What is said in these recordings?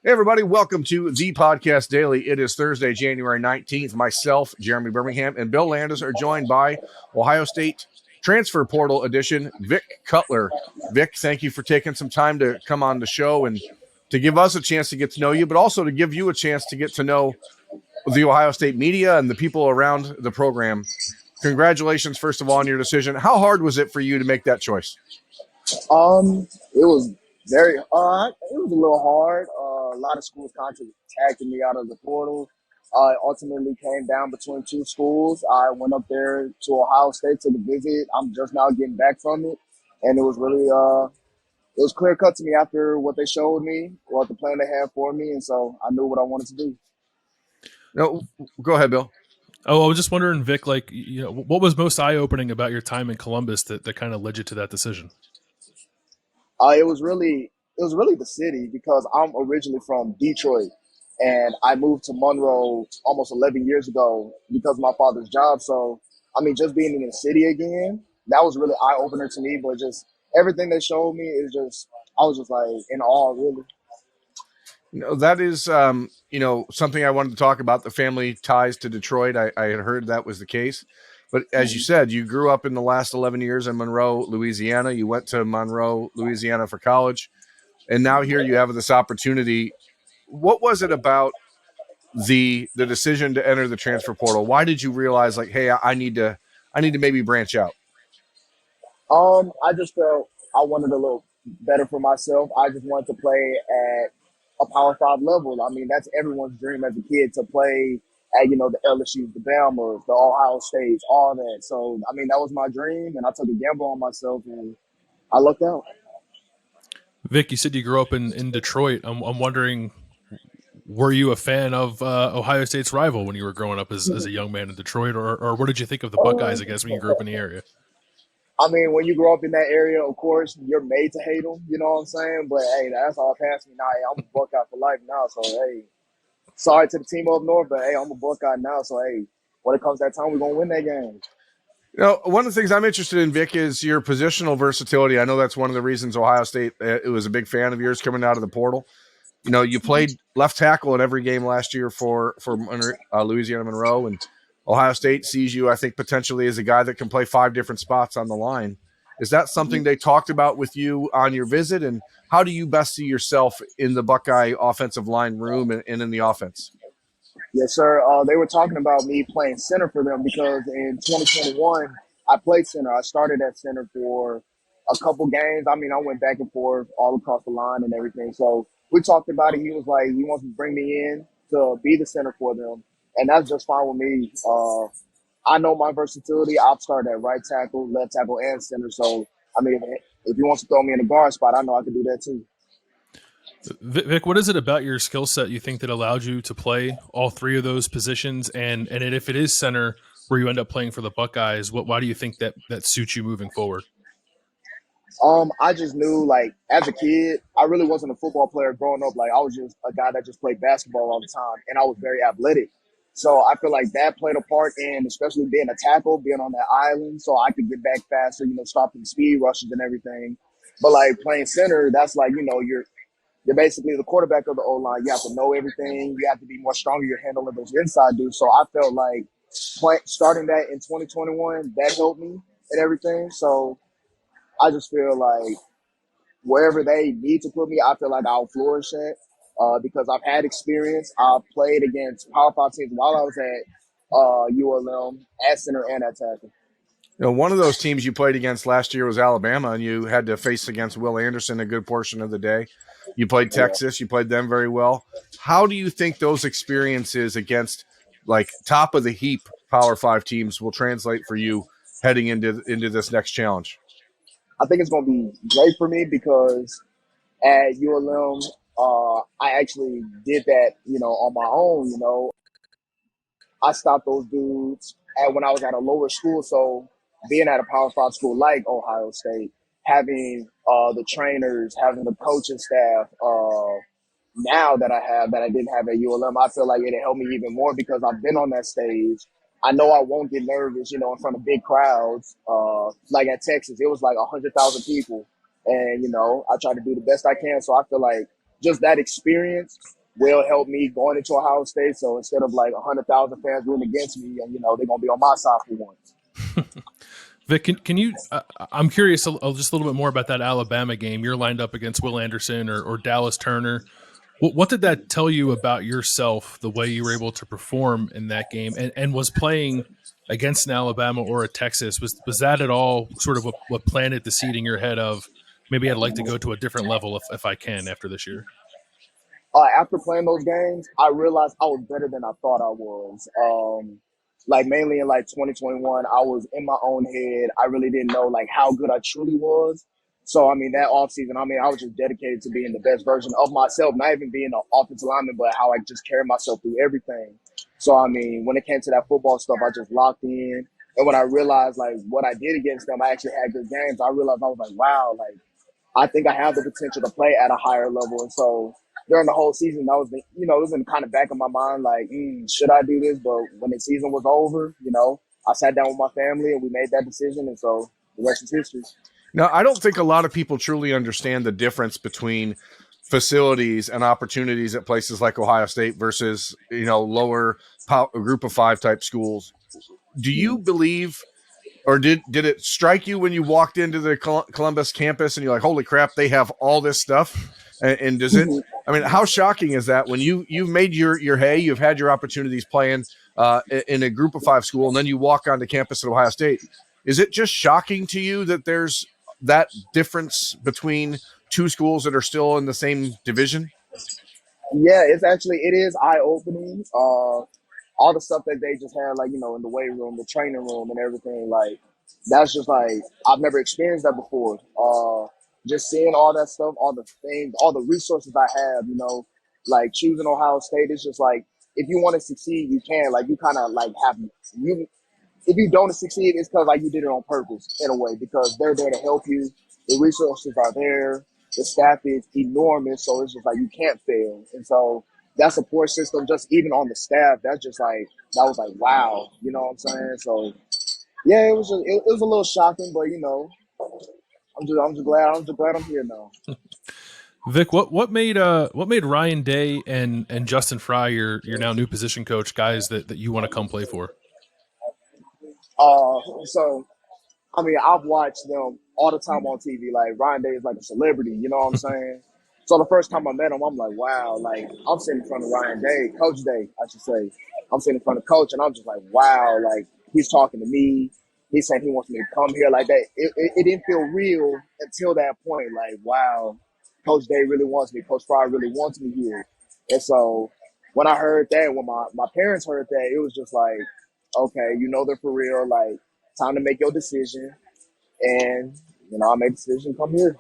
Hey, everybody. Welcome to the Podcast Daily. It is Thursday, January 19th. Myself, Jeremy Birmingham, and Bill Landis are joined by Ohio State Transfer Portal Edition, Vic Cutler. Vic, thank you for taking some time to come on the show and to give us a chance to get to know you, but also to give you a chance to get to know the Ohio State media and the people around the program. Congratulations, first of all, on your decision. How hard was it for you to make that choice? It was very, it was a little hard. A lot of schools contacted me out of the portal. I ultimately came down between two schools. I went up there to Ohio State to the visit. I'm just now getting back from it. And it was really, it was clear cut to me after what they showed me, what the plan they had for me. And so I knew what I wanted to do. No, go ahead, Bill. Oh, I was just wondering, Vic, what was most eye-opening about your time in Columbus that kind of led you to that decision? It was really the city because I'm originally from Detroit and I moved to Monroe almost 11 years ago because of my father's job. So, I mean, just being in the city again, that was really eye opener to me. But just everything they showed me is just, I was just like in awe, really. That is, something I wanted to talk about, the family ties to Detroit. I had heard that was the case. But as you said, you grew up in the last 11 years in Monroe, Louisiana. You went to Monroe, Louisiana for college. And now here you have this opportunity. What was it about the decision to enter the transfer portal? Why did you realize, like, hey, I need to maybe branch out? I just felt I wanted a little better for myself. I just wanted to play at a Power 5 level. I mean, that's everyone's dream as a kid to play at, the LSUs, the Bamas, the Ohio States, all that. So, I mean, that was my dream, and I took a gamble on myself, and I lucked out. Vic, you said you grew up in Detroit. I'm wondering, were you a fan of Ohio State's rival when you were growing up as a young man in Detroit, or what did you think of the Buckeyes, I guess, when you grew up in the area? I mean, when you grow up in that area, of course, you're made to hate them, you know what I'm saying? But, hey, that's all past me now. Hey, I'm a Buckeye for life now, so, hey, sorry to the team up north, but, hey, I'm a Buckeye now, so, hey, when it comes to that time, we're going to win that game. One of the things I'm interested in, Vic, is your positional versatility. I know that's one of the reasons Ohio State it was a big fan of yours coming out of the portal. You played left tackle in every game last year for Louisiana-Monroe, and Ohio State sees you, I think, potentially as a guy that can play 5 different spots on the line. Is that something they talked about with you on your visit? And how do you best see yourself in the Buckeye offensive line room and in the offense? Yes, sir. They were talking about me playing center for them because in 2021, I played center. I started at center for a couple games. I mean, I went back and forth all across the line and everything. So we talked about it. He was like, he wants to bring me in to be the center for them. And that's just fine with me. I know my versatility. I've started at right tackle, left tackle, and center. So, I mean, if he wants to throw me in a guard spot, I know I can do that too. Vic, what is it about your skill set you think that allowed you to play all 3 of those positions? And if it is center where you end up playing for the Buckeyes, why do you think that suits you moving forward? I just knew, like, as a kid, I really wasn't a football player growing up. Like, I was just a guy that just played basketball all the time, and I was very athletic. So I feel like that played a part in, especially being a tackle, being on that island, so I could get back faster, stopping speed rushes and everything. But, like, playing center, that's like, you're basically the quarterback of the O-line. You have to know everything. You have to be more stronger. You're handling those inside dudes. So I felt like starting that in 2021, that helped me and everything. So I just feel like wherever they need to put me, I feel like I'll flourish at because I've had experience. I've played against Power 5 teams while I was at ULM at center and at tackle. One of those teams you played against last year was Alabama, and you had to face against Will Anderson a good portion of the day. You played Texas. You played them very well. How do you think those experiences against, like, top of the heap Power 5 teams will translate for you heading into this next challenge? I think it's going to be great for me because at ULM, I actually did that, on my own, I stopped those dudes when I was at a lower school. So being at a Power 5 school like Ohio State, having the trainers, having the coaching staff now that I have that I didn't have at ULM, I feel like it'll help me even more because I've been on that stage. I know I won't get nervous, in front of big crowds. Like at Texas, it was like 100,000 people. And, I try to do the best I can. So I feel like just that experience will help me going into Ohio State. So instead of like 100,000 fans rooting against me, and they're gonna be on my side for once. Vic, can you? I'm curious just a little bit more about that Alabama game. You're lined up against Will Anderson or Dallas Turner. What did that tell you about yourself, the way you were able to perform in that game, and was playing against an Alabama or a Texas, was that at all sort of what planted the seed in your head of maybe I'd like to go to a different level if I can after this year? After playing those games, I realized I was better than I thought I was. Like mainly in like 2021, I was in my own head. I really didn't know like how good I truly was. So I mean that offseason, I was just dedicated to being the best version of myself, not even being an offensive lineman, but how I just carry myself through everything. So I mean, when it came to that football stuff, I just locked in. And when I realized like what I did against them, I actually had good games. I realized I was like, wow, like I think I have the potential to play at a higher level. And so during the whole season, that was, it was in the kind of back of my mind, like, should I do this? But when the season was over, I sat down with my family and we made that decision. And so the rest is history. Now, I don't think a lot of people truly understand the difference between facilities and opportunities at places like Ohio State versus, lower group of five type schools. Do you believe, or did it strike you when you walked into the Columbus campus and you're like, holy crap, they have all this stuff? And does it, I mean, how shocking is that when you've made your hay, you've had your opportunities playing in a group of five school, and then you walk onto campus at Ohio State? Is it just shocking to you that there's that difference between two schools that are still in the same division? Yeah, it is eye opening. All the stuff that they just had, like, in the weight room, the training room and everything, like, that's just like, I've never experienced that before. Just seeing all that stuff, all the things, all the resources I have, like choosing Ohio State, it's just like, if you want to succeed, you can. Like, you kind of like if you don't succeed, it's because like you did it on purpose in a way, because they're there to help you. The resources are there. The staff is enormous, so it's just like you can't fail. And so that support system, just even on the staff, that was like wow, you know what I'm saying? So yeah, it was a little shocking, but I'm just glad I'm here now. Vic, what made Ryan Day and Justin Fry your now new position coach, guys that you want to come play for? So I mean, I've watched them all the time on TV. Like, Ryan Day is like a celebrity, you know what I'm saying? So the first time I met him, I'm like, wow, like, I'm sitting in front of Ryan Day, Coach Day, I should say. I'm sitting in front of Coach, and I'm just like, wow, like, he's talking to me. He's saying he wants me to come here like that. It didn't feel real until that point. Like, wow, Coach Day really wants me. Coach Fry really wants me here. And so when I heard that, when my parents heard that, it was just like, okay, they're for real. Like, time to make your decision. And, I made the decision to come here.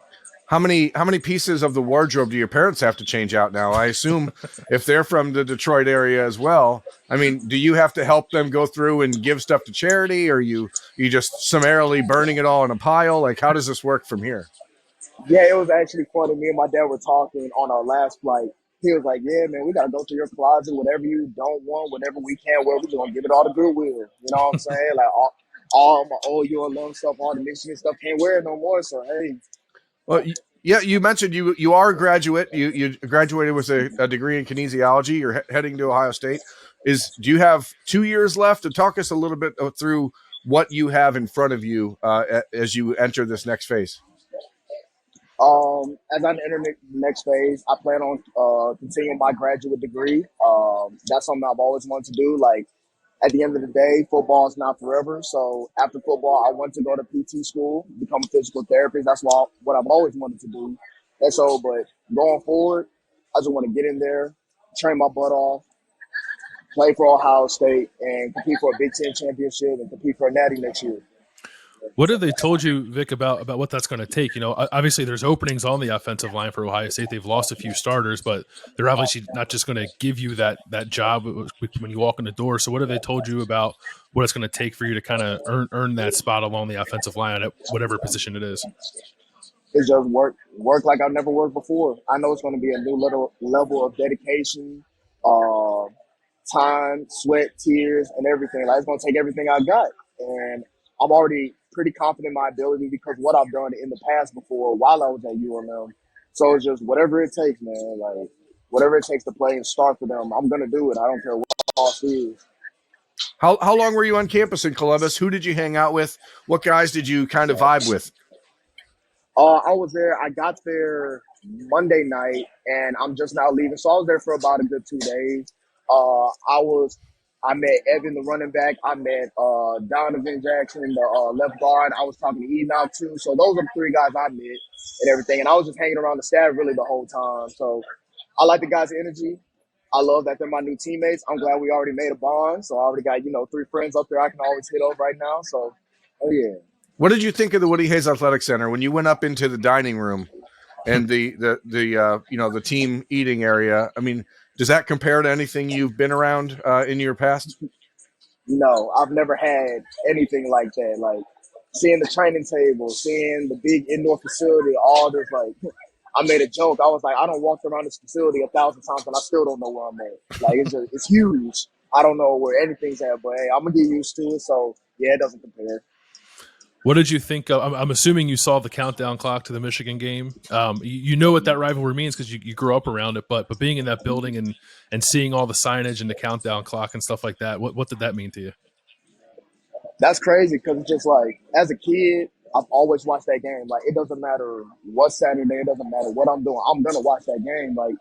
How many pieces of the wardrobe do your parents have to change out now? I assume if they're from the Detroit area as well, I mean, do you have to help them go through and give stuff to charity, or you just summarily burning it all in a pile? Like, how does this work from here? Yeah, it was actually funny. Me and my dad were talking on our last flight. He was like, yeah, man, we got to go to your closet, whatever you don't want, whatever we can wear, we're just going to give it all to Goodwill. You know what I'm saying? Like, all my OU alum stuff, all the Michigan stuff, can't wear it no more. So, hey. Well, yeah, you mentioned you are a graduate. You graduated with a degree in kinesiology. You're heading to Ohio State. Do you have 2 years left? To talk us a little bit through what you have in front of you as you enter this next phase. As I enter the next phase, I plan on continuing my graduate degree. That's something I've always wanted to do. Like, at the end of the day, football is not forever. So after football, I want to go to PT school, become a physical therapist. That's what I've always wanted to do. And so, but going forward, I just want to get in there, train my butt off, play for Ohio State, and compete for a Big Ten championship and compete for a Natty next year. What have they told you, Vic, about what that's going to take? Obviously there's openings on the offensive line for Ohio State. They've lost a few starters, but they're obviously not just going to give you that job when you walk in the door. So what have they told you about what it's going to take for you to kind of earn that spot along the offensive line at whatever position it is? It's just work like I've never worked before. I know it's going to be a new level of dedication, time, sweat, tears, and everything. Like, it's going to take everything I got. And I'm already pretty confident in my ability because what I've done in the past before while I was at UMM. So it's just whatever it takes, man. Like whatever it takes to play and start for them, I'm gonna do it. I don't care what the cost is. How long were you on campus in Columbus? Who did you hang out with? What guys did you kind of vibe with? I was there. I got there Monday night, and I'm just now leaving. So I was there for about a good 2 days. I met Evan, the running back. I met Donovan Jackson, the left guard. I was talking to Enoch too. So those are the three guys I met and everything. And I was just hanging around the staff really the whole time. So I like the guys' energy. I love that they're my new teammates. I'm glad we already made a bond. So I already got, three friends up there I can always hit up right now. So, oh yeah. What did you think of the Woody Hayes Athletic Center when you went up into the dining room and the team eating area? I mean, does that compare to anything you've been around in your past? No, I've never had anything like that. Like seeing the training table, seeing the big indoor facility, all this I made a joke. I was like, I don't walk around this facility 1,000 times and I still don't know where I'm at. Like it's huge. I don't know where anything's at, but hey, I'm gonna get used to it. So yeah, it doesn't compare. What did you think of? I'm assuming you saw the countdown clock to the Michigan game. You know what that rivalry means because you grew up around it. But being in that building and seeing all the signage and the countdown clock and stuff like that, what did that mean to you? That's crazy because it's just like as a kid, I've always watched that game. Like it doesn't matter what Saturday, it doesn't matter what I'm doing. I'm gonna watch that game. Like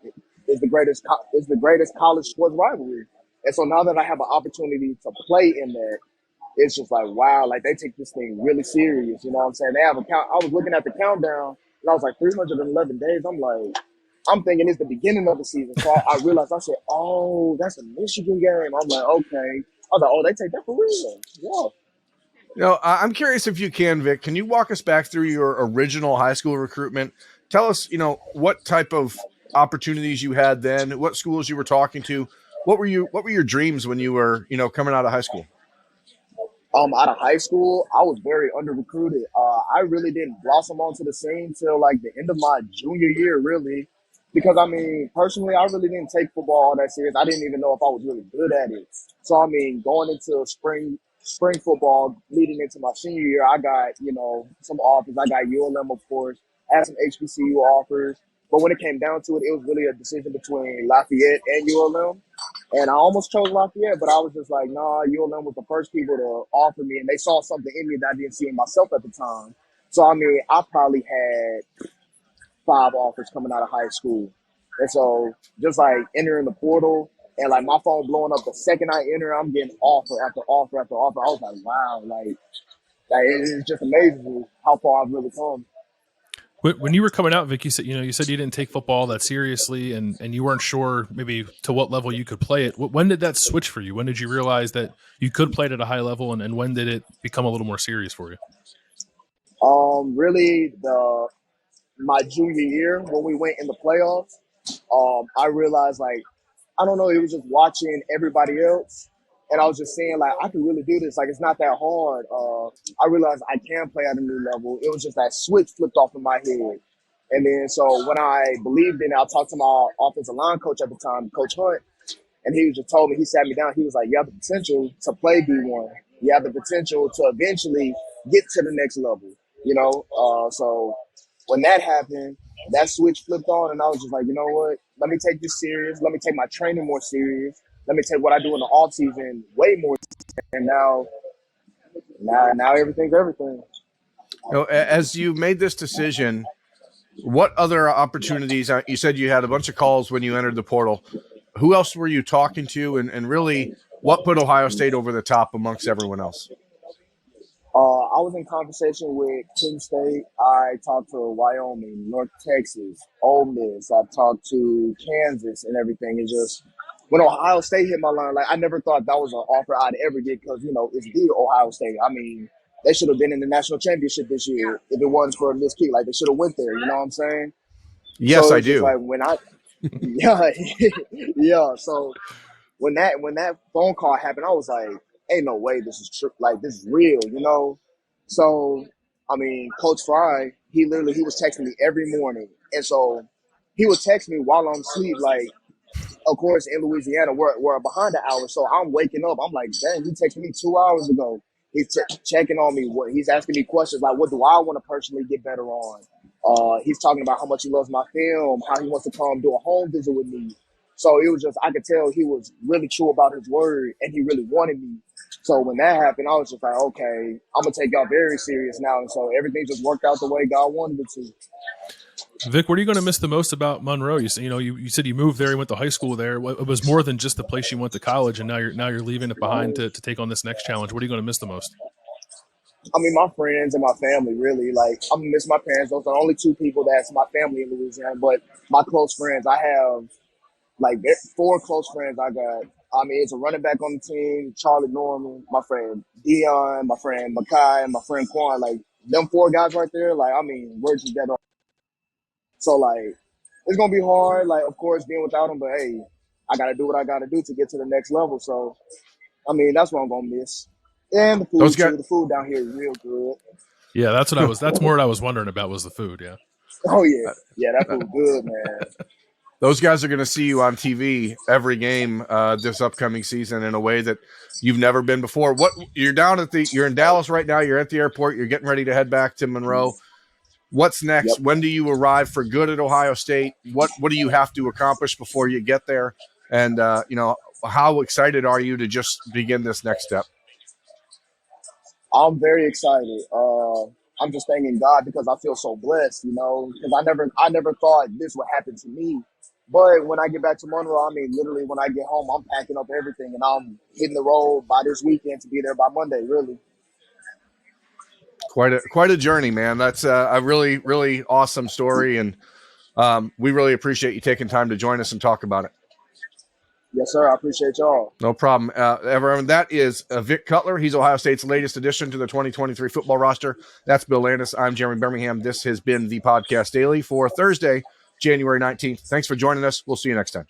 it's the greatest college sports rivalry. And so now that I have an opportunity to play in that, it's just like, wow, like they take this thing really serious. You know what I'm saying? They have a count. I was looking at the countdown and I was like 311 days. I'm thinking it's the beginning of the season. So I realized, I said, oh, that's a Michigan game. I'm like, okay. I was like, oh, they take that for real. Yeah. I'm curious if you can, Vic, can you walk us back through your original high school recruitment? Tell us, what type of opportunities you had then, what schools you were talking to. What were your dreams when you were, coming out of high school? Out of high school, I was very under recruited. I really didn't blossom onto the scene till like the end of my junior year, really, because I mean, personally, I really didn't take football all that serious. I didn't even know if I was really good at it. So I mean, going into spring football, leading into my senior year, I got some offers. I got ULM, of course, I had some HBCU offers, but when it came down to it, it was really a decision between Lafayette and ULM. And I almost chose Lafayette, but I was just like, nah, ULM was the first people to offer me, and they saw something in me that I didn't see in myself at the time. So, I mean, I probably had 5 offers coming out of high school. And so just like entering the portal and like my phone blowing up the second I enter, I'm getting offer after offer after offer. I was like, wow, like it's just amazing how far I've really come. When you were coming out, Vic, you said you didn't take football that seriously, and you weren't sure maybe to what level you could play it. When did that switch for you? When did you realize that you could play it at a high level, and when did it become a little more serious for you? Really, my junior year when we went in the playoffs, I realized I don't know, it was just watching everybody else. And I was just saying, I can really do this. Like, it's not that hard. I realized I can play at a new level. It was just that switch flipped off in my head. And then, so when I believed in it, I talked to my offensive line coach at the time, Coach Hunt, and he just told me, he sat me down. He was like, you have the potential to play D1. You have the potential to eventually get to the next level, So when that happened, that switch flipped on, and I was just like, you know what? Let me take this serious. Let me take my training more serious. Let me take what I do in the off season way more. And now everything's everything. As you made this decision, what other opportunities? You said you had a bunch of calls when you entered the portal. Who else were you talking to, and really, what put Ohio State over the top amongst everyone else? I was in conversation with Penn State. I talked to Wyoming, North Texas, Ole Miss. I talked to Kansas and everything. It's just when Ohio State hit my line, I never thought that was an offer I'd ever get because, it's the Ohio State. I mean, they should have been in the national championship this year if it wasn't for this kick. They should have went there. You know what I'm saying? Yes, so I do. Yeah. So when that phone call happened, I was like, ain't no way this is true. This is real, So, I mean, Coach Fry, he was texting me every morning. And so he would text me while I'm asleep. Of course, in Louisiana, we're behind the hour. So I'm waking up. I'm like, dang, he texted me 2 hours ago. He's checking on me. He's asking me questions like, what do I want to personally get better on? He's talking about how much he loves my film, how he wants to come do a home visit with me. So it was just, I could tell he was really true about his word and he really wanted me. So when that happened, I was just like, okay, I'm going to take y'all very serious now. And so everything just worked out the way God wanted it to. Vic, what are you going to miss the most about Monroe? You said you moved there, you went to high school there. It was more than just the place you went to college, and now you're leaving it behind to take on this next challenge. What are you going to miss the most? I mean, my friends and my family, really. Like, I'm going to miss my parents. Those are the only two people that's my family in Louisiana. But my close friends, I have like 4 close friends I got. I mean, it's a running back on the team, Charlie Norman, my friend Dion, my friend Makai, and my friend Quan. Like, them 4 guys right there, like, I mean, we're just dead on. So, like, it's going to be hard, like, of course, being without them. But, hey, I got to do what I got to do to get to the next level. So, I mean, that's what I'm going to miss. And the food, too. The food down here is real good. Yeah, that's more what I was wondering about was the food, yeah. Oh, yeah. Yeah, that food good, man. Those guys are going to see you on TV every game this upcoming season in a way that you've never been before. You're in Dallas right now. You're at the airport. You're getting ready to head back to Monroe. What's next? Yep. When do you arrive for good at Ohio State? What do you have to accomplish before you get there? And how excited are you to just begin this next step? I'm very excited. I'm just thanking God because I feel so blessed, because I never thought this would happen to me. But when I get back to Monroe, I mean, literally when I get home, I'm packing up everything and I'm hitting the road by this weekend to be there by Monday, really. Quite a journey, man. That's a really, really awesome story. And we really appreciate you taking time to join us and talk about it. Yes, sir. I appreciate y'all. No problem. Everyone, that is Vic Cutler. He's Ohio State's latest addition to the 2023 football roster. That's Bill Landis. I'm Jeremy Birmingham. This has been the Podcast Daily for Thursday, January 19th. Thanks for joining us. We'll see you next time.